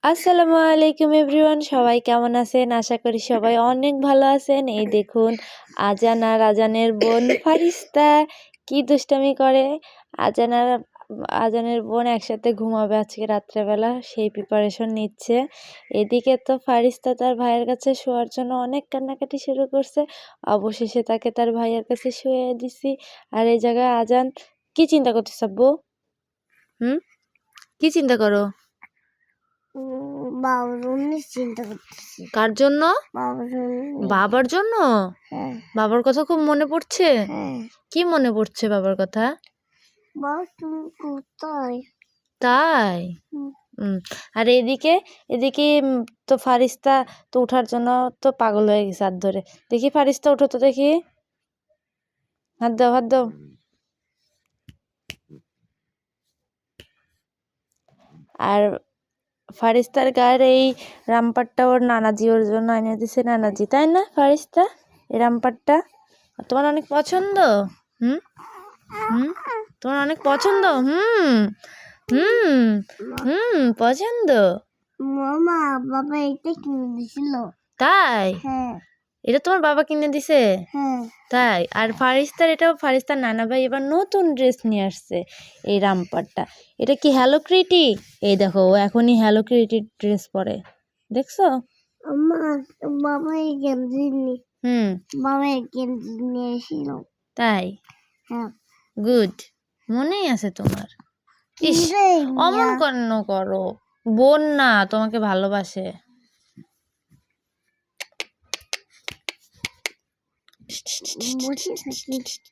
আসসালামু আলাইকুম এভরিওয়ান, সবাই কেমন আছেন? আশা করি সবাই অনেক ভালো আছেন। এই দেখুন, আজান আর আজানের বোন ফারিস্তা কি দুষ্টামি করে। আজান আর আজানের বোন একসাথে ঘুমাবে আজকে রাত্রেবেলা, সেই প্রিপারেশন নিচ্ছে। এদিকে তো ফারিস্তা তার ভাইয়ের কাছে শোয়ার জন্য অনেক কান্নাকাটি শুরু করছে। অবশেষে তাকে তার ভাইয়ের কাছে শুয়ে দিছি। আর এই জায়গায় আজান কি চিন্তা করতেছ আব্বু? কি চিন্তা করো? বাবার জন্য চিন্তা করতেছি। কার জন্য? বাবার জন্য। বাবার জন্য? হ্যাঁ। বাবার কথা খুব মনে পড়ছে? হ্যাঁ। কি মনে পড়ছে বাবার কথা? বাবা তুমি কোথায়? তাই? আর এদিকে এদিকে তো ফারিস্তা তো উঠার জন্য তো পাগল হয়ে গেছে হাত ধরে। দেখি ফারিস্তা উঠো তো দেখি, হাত দাও হাত দাও। আর ফারিস্তার গায়ের এই রামপাটটা ওর নানাজি ওর জন্য এনে দিছে, নানাজি, তাই না ফারিস্তা? এই রামপাটটা তোমার অনেক পছন্দ? হুম হুম তোমার অনেক পছন্দ? পছন্দ। মামা বাবা এটা কিনে দিছিল। তাই? হ্যাঁ। এটা তোমার বাবা কিনে দিছে? হ্যাঁ। তাই? আর ফারিস্তার, এটাও ফারিস্তার নানা ভাই এবার নতুন ড্রেস নিয়ে আসছে, এই রামপাটটা। এটা কি হ্যালো কিটি? এই দেখো, ও এখনই হ্যালো কিটির ড্রেস পরে, দেখছো? বাবা এই গেঞ্জি বাবা এই গেঞ্জি নিয়ে এসেছিল। তাই? হ্যাঁ। গুড, মনেই আছে তোমার। ইস, অমন কেন করো? বোন না, তোমাকে ভালোবাসে।